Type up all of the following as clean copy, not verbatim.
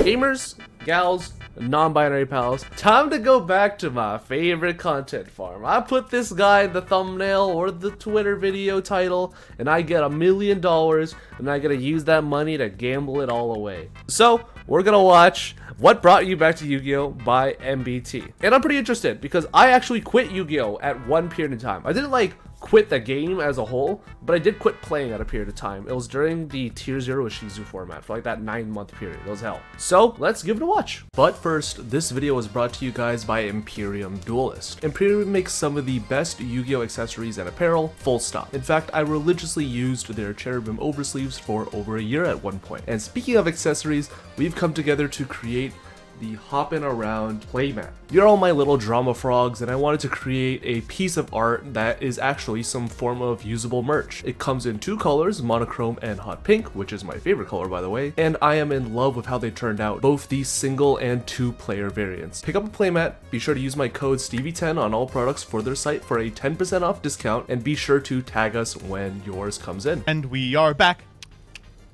Gamers, gals, non-binary pals, time to go back to my favorite content farm. I put this guy in the thumbnail or the Twitter video title, and I get $1 million, and I gotta use that money to gamble it all away. So we're gonna watch What Brought You Back to Yu-Gi-Oh! By MBT. And I'm pretty interested because I actually quit Yu-Gi-Oh! At one period in time. I didn't like quit the game as a whole, but I did quit playing at a period of time. It was during the Tier 0 Shizu format for like that 9-month period. It was hell. So let's give it a watch. But first, this video was brought to you guys by Imperium Duelist. Imperium makes some of the best Yu-Gi-Oh! Accessories and apparel, full stop. In fact, I religiously used their cherubim oversleeves for over a year at one point. And speaking of accessories, we've come together to create the hoppin' around playmat. You're all my little drama frogs, and I wanted to create a piece of art that is actually some form of usable merch. It comes in 2 colors, monochrome and hot pink, which is my favorite color by the way, and I am in love with how they turned out, both the single and 2-player variants. Pick up a playmat, be sure to use my code Stevie10 on all products for their site for a 10% off discount, and be sure to tag us when yours comes in. And we are back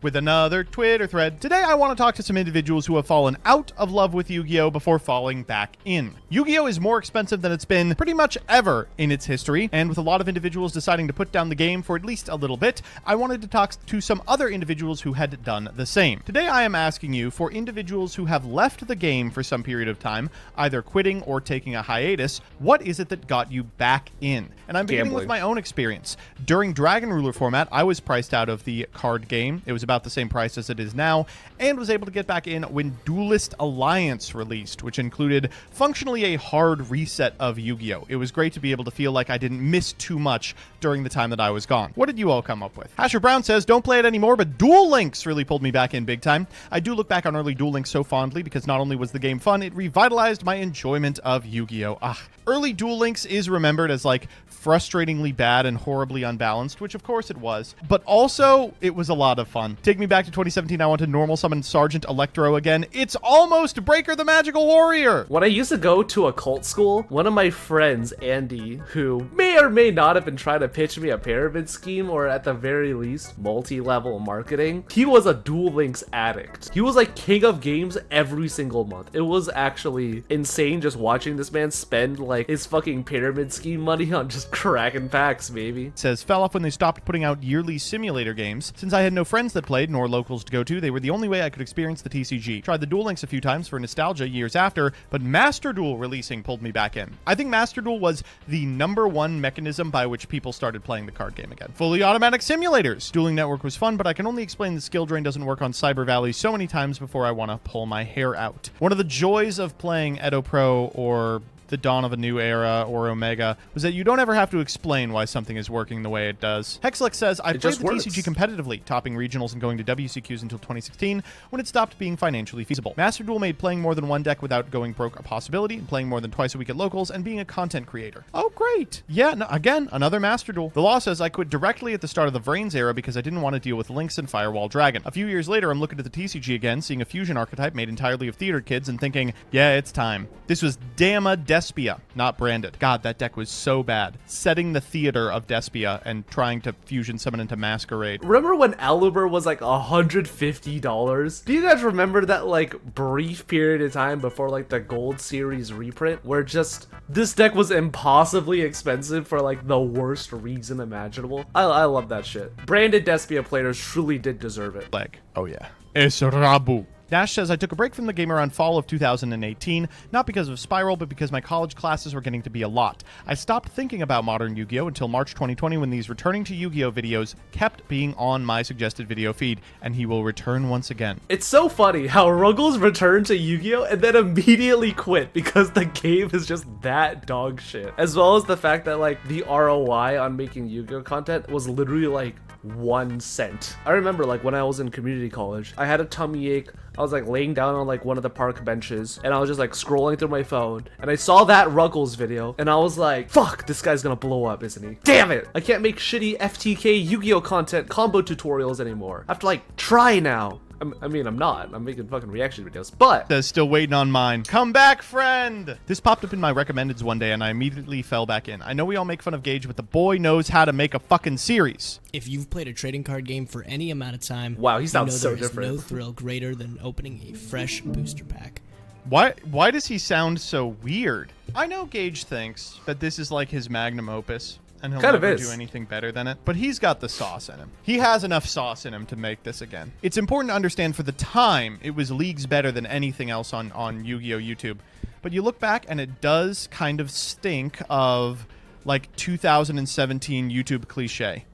with another Twitter thread. Today I want to talk to some individuals who have fallen out of love with Yu-Gi-Oh! Before falling back in. Yu-Gi-Oh! Is more expensive than it's been pretty much ever in its history, and with a lot of individuals deciding to put down the game for at least a little bit, I wanted to talk to some other individuals who had done the same. Today I am asking you, for individuals who have left the game for some period of time, either quitting or taking a hiatus, what is it that got you back in? And I'm beginning with my own experience. During Dragon Ruler format, I was priced out of the card game. It was about the same price as it is now, and was able to get back in when Duelist Alliance released, which included functionally a hard reset of Yu-Gi-Oh! It was great to be able to feel like I didn't miss too much during the time that I was gone. What did you all come up with? Asher Brown says, don't play it anymore, but Duel Links really pulled me back in big time. I do look back on early Duel Links so fondly because not only was the game fun, it revitalized my enjoyment of Yu-Gi-Oh! Early Duel Links is remembered as like frustratingly bad and horribly unbalanced, which of course it was, but also it was a lot of fun. Take me back to 2017, I want to normal summon Sergeant Electro again. It's almost Breaker the Magical Warrior! When I used to go to a cult school, one of my friends, Andy, who may or may not have been trying to pitch me a pyramid scheme or at the very least multi-level marketing, he was a Duel Links addict. He was like king of games every single month. It was actually insane just watching this man spend like his fucking pyramid scheme money on just cracking packs, baby. It says, fell off when they stopped putting out yearly simulator games. Since I had no friends that played, nor locals to go to, they were the only way I could experience the TCG. Tried the Duel Links a few times for nostalgia years after, but Master Duel releasing pulled me back in. I think Master Duel was the #1 mechanism by which people started playing the card game again. Fully automatic simulators. Dueling Network was fun, but I can only explain the skill drain doesn't work on Cyber Valley so many times before I want to pull my hair out. One of the joys of playing Edo Pro or the Dawn of a New Era or Omega was that you don't ever have to explain why something is working the way it does. Hexlex says, I played the TCG competitively, topping regionals and going to WCQs until 2016 when it stopped being financially feasible. Master Duel made playing more than one deck without going broke a possibility, and playing more than twice a week at locals, and being a content creator. Oh, great. Yeah, no, again, another Master Duel. The Law says, I quit directly at the start of the Vrains era because I didn't want to deal with Lynx and Firewall Dragon. A few years later, I'm looking at the TCG again, seeing a fusion archetype made entirely of theater kids, and thinking, yeah, it's time. This was Dama Despia, not branded. God, that deck was so bad. Setting the theater of Despia and trying to fusion summon into Masquerade. Remember when Aluber was like $150? Do you guys remember that like brief period of time before like the Gold Series reprint where just this deck was impossibly expensive for like the worst reason imaginable? I love that shit. Branded Despia players truly did deserve it. Like, oh yeah. Es Rabu. Dash says, I took a break from the game around fall of 2018, not because of Spiral, but because my college classes were getting to be a lot. I stopped thinking about modern Yu-Gi-Oh! Until March 2020 when these returning to Yu-Gi-Oh! Videos kept being on my suggested video feed, and he will return once again. It's so funny how Ruggles returned to Yu-Gi-Oh! And then immediately quit because the game is just that dog shit. As well as the fact that like the ROI on making Yu-Gi-Oh! Content was literally like 1 cent. I remember like when I was in community college, I had a tummy ache. I was like laying down on like one of the park benches and I was just like scrolling through my phone and I saw that Ruggles video and I was like, fuck, this guy's gonna blow up, isn't he? Damn it! I can't make shitty FTK Yu-Gi-Oh! Content combo tutorials anymore. I have to like try now. I mean, I'm not. I'm making fucking reaction videos, but Says still waiting on mine. Come back, friend. This popped up in my recommendeds one day, and I immediately fell back in. I know we all make fun of Gage, but the boy knows how to make a fucking series. If you've played a trading card game for any amount of time, wow, he sounds so there is different. no thrill greater than opening a fresh booster pack. Why does he sound so weird? I know Gage thinks that this is like his magnum opus, and he'll never do anything better than it. But he's got the sauce in him. He has enough sauce in him to make this again. It's important to understand for the time, it was leagues better than anything else on Yu-Gi-Oh! YouTube. But you look back, and it does kind of stink of, like, 2017 YouTube cliche.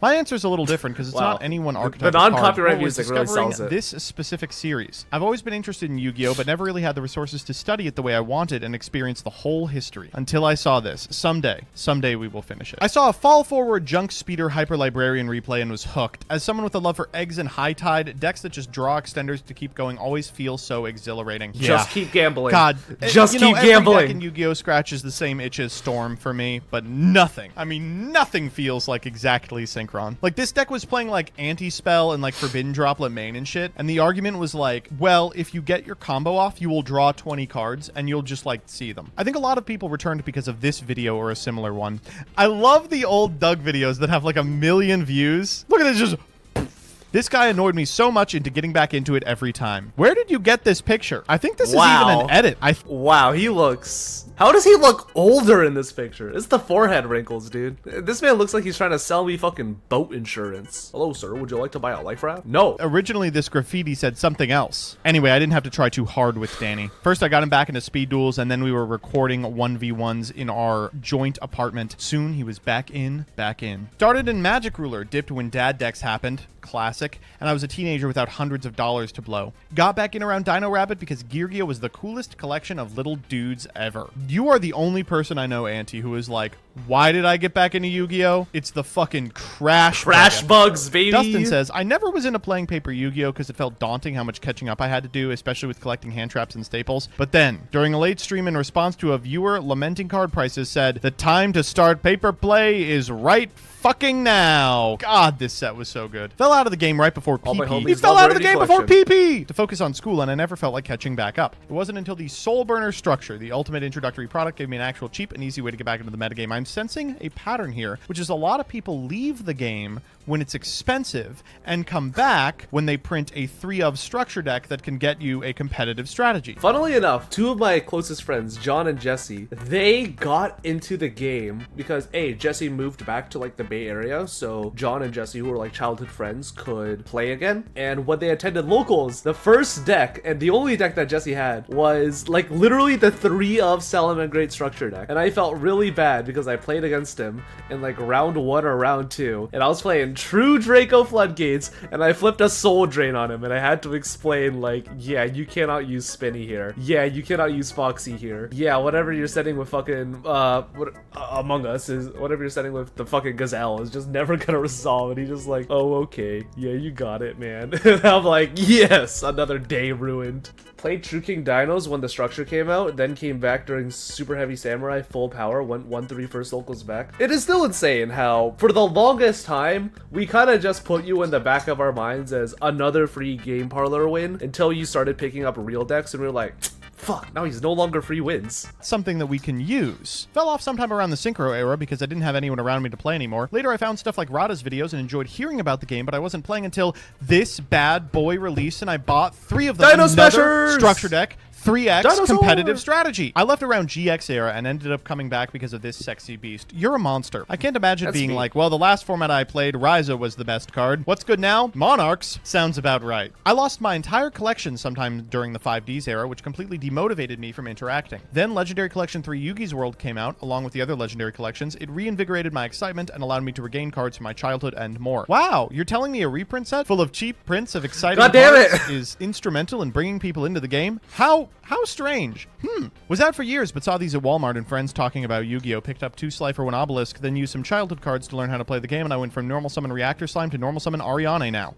My answer is a little different because it's not any one archetype. The non-copyright music really sells it. This specific series. I've always been interested in Yu-Gi-Oh, but never really had the resources to study it the way I wanted and experience the whole history. Until I saw this. Someday we will finish it. I saw a Fall Forward Junk Speeder Hyper Librarian replay and was hooked. As someone with a love for eggs and high tide, decks that just draw extenders to keep going always feel so exhilarating. Just keep gambling. God, just keep gambling. Every deck in Yu-Gi-Oh scratches the same itch as Storm for me, but nothing. I mean, nothing feels like exactly Synchron. Like, this deck was playing, like, Anti-Spell and, like, Forbidden Droplet Main and shit, and the argument was, like, well, if you get your combo off, you will draw 20 cards, and you'll just, like, see them. I think a lot of people returned because of this video or a similar one. I love the old Doug videos that have, like, 1 million views. Look at this, just... This guy annoyed me so much into getting back into it every time. Where did you get this picture? I think this is even an edit. Wow, he looks... How does he look older in this picture? It's the forehead wrinkles, dude. This man looks like he's trying to sell me fucking boat insurance. Hello, sir. Would you like to buy a life raft? No. Originally, this graffiti said something else. Anyway, I didn't have to try too hard with Danny. First, I got him back into speed duels, and then we were recording 1v1s in our joint apartment. Soon, he was back in. Started in Magic Ruler, dipped when dad decks happened. Classic. And I was a teenager without hundreds of dollars to blow. Got back in around Dino Rabbit because Yugioh was the coolest collection of little dudes ever. You are the only person I know, Auntie, who is like, why did I get back into Yu-Gi-Oh? It's the fucking crash bugs, baby. Dustin says, I never was into playing paper Yu-Gi-Oh because it felt daunting how much catching up I had to do, especially with collecting hand traps and staples. But then, during a late stream in response to a viewer lamenting card prices, said, the time to start paper play is right fucking now. God, this set was so good. Fell out of the game right before PP. He fell out of the game before PP! To focus on school, and I never felt like catching back up. It wasn't until the Soul Burner structure, the ultimate introductory product, gave me an actual cheap and easy way to get back into the metagame. I'm sensing a pattern here, which is a lot of people leave the game when it's expensive and come back when they print a 3-of structure deck that can get you a competitive strategy. Funnily enough, 2 of my closest friends, John and Jesse, they got into the game because Jesse moved back to like the Bay Area, so John and Jesse, who were like childhood friends, could play again. And when they attended locals, the first deck and the only deck that Jesse had was like literally the 3-of Salomon Great structure deck. And I felt really bad because I played against him in like round 1 or round 2, and I was playing True Draco Floodgates, and I flipped a Soul Drain on him, and I had to explain, like, yeah, you cannot use Spinny here. Yeah, you cannot use Foxy here. Yeah, whatever you're setting with fucking, Among Us is, whatever you're setting with the fucking Gazelle is just never gonna resolve, and he's just like, oh, okay. Yeah, you got it, man. And I'm like, yes, another day ruined. Played True King Dinos when the structure came out, then came back during Super Heavy Samurai full power, went 1-3 first locals back. It is still insane how, for the longest time, we kind of just put you in the back of our minds as another free game parlor win until you started picking up real decks, and we were like, fuck, now he's no longer free wins. Something that we can use. Fell off sometime around the Synchro era because I didn't have anyone around me to play anymore. Later I found stuff like Rada's videos and enjoyed hearing about the game, but I wasn't playing until this bad boy released, and I bought 3 of them. Dino Smashers! Structure deck. 3x Dinosaur! competitive strategy. I left around GX era and ended up coming back because of this sexy beast. You're a monster. I can't imagine being like, well, the last format I played, Ryza was the best card. What's good now? Monarchs. Sounds about right. I lost my entire collection sometime during the 5Ds era, which completely demotivated me from interacting. Then Legendary Collection 3 Yugi's World came out, along with the other Legendary Collections. It reinvigorated my excitement and allowed me to regain cards from my childhood and more. Wow, you're telling me a reprint set full of cheap prints of exciting cards is instrumental in bringing people into the game? How How strange. Was out for years, but saw these at Walmart and friends talking about Yu-Gi-Oh! Picked up 2 Slifer, 1 Obelisk, then used some childhood cards to learn how to play the game, and I went from normal summon Reactor Slime to normal summon Ariane now.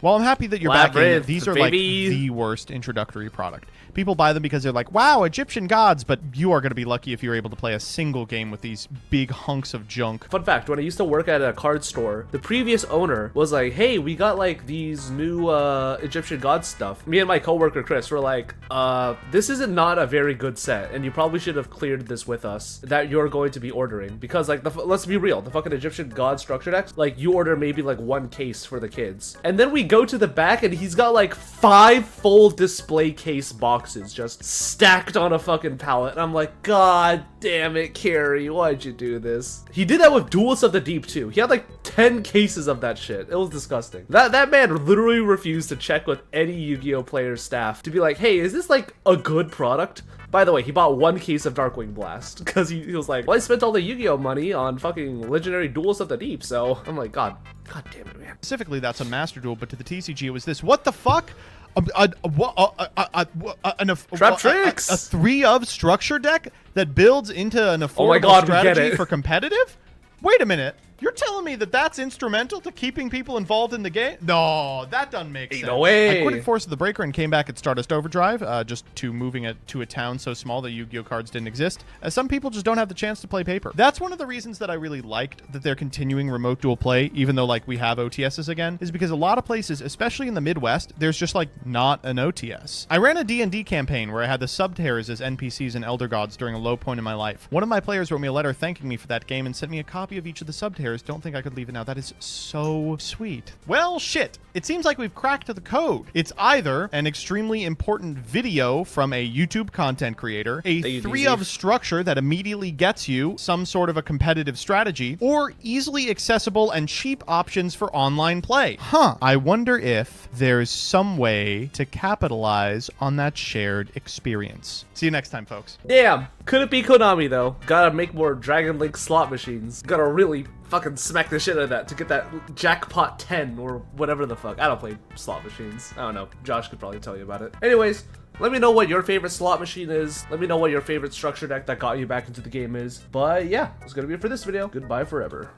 Well, I'm happy that you're back in. These are like the worst introductory product. People buy them because they're like, wow, Egyptian gods, but you are going to be lucky if you're able to play a single game with these big hunks of junk. Fun fact, when I used to work at a card store, the previous owner was like, hey, we got like these new Egyptian god stuff. Me and my coworker Chris were like, this is not a very good set, and you probably should have cleared this with us that you're going to be ordering, because like, let's be real, the fucking Egyptian god structure decks, like you order maybe like 1 case for the kids, and then we go to the back and he's got like 5 full display case boxes just stacked on a fucking pallet, and I'm like, god damn it, Carrie, why'd you do this? He did that with Duels of the Deep too. He had like 10 cases of that shit. It was disgusting. That man literally refused to check with any Yu-Gi-Oh player's staff to be like, hey, is this like a good product? By the way, he bought 1 case of Darkwing Blast because he was like, well, I spent all the Yu-Gi-Oh money on fucking legendary Duels of the Deep, so I'm like, god damn it, man. Specifically, that's on Master Duel, but to the TCG, it was this. What the fuck? Trap tricks! A 3-of structure deck that builds into an affordable my God, strategy for competitive? Wait a minute. You're telling me that that's instrumental to keeping people involved in the game? No, that doesn't make sense. No way. I quit Force of the Breaker and came back at Stardust Overdrive, just to moving it to a town so small that Yu-Gi-Oh cards didn't exist, as some people just don't have the chance to play paper. That's one of the reasons that I really liked that they're continuing remote dual play, even though like we have OTSs again, is because a lot of places, especially in the Midwest, there's just like not an OTS. I ran a D&D campaign where I had the Subterrors as NPCs and Elder Gods during a low point in my life. One of my players wrote me a letter thanking me for that game and sent me a copy of each of the Subterrors. Don't think I could leave it now. That is so sweet. Well, shit. It seems like we've cracked the code. It's either an extremely important video from a YouTube content creator, a 3-of structure that immediately gets you some sort of a competitive strategy, or easily accessible and cheap options for online play. I wonder if there's some way to capitalize on that shared experience. See you next time, folks. Damn. Could it be Konami, though? Gotta make more Dragon Link slot machines. Gotta really fucking smack the shit out of that to get that jackpot 10 or whatever the fuck. I don't play slot machines. I don't know. Josh could probably tell you about it. Anyways, let me know what your favorite slot machine is. Let me know what your favorite structure deck that got you back into the game is. But yeah, that's gonna be it for this video. Goodbye forever.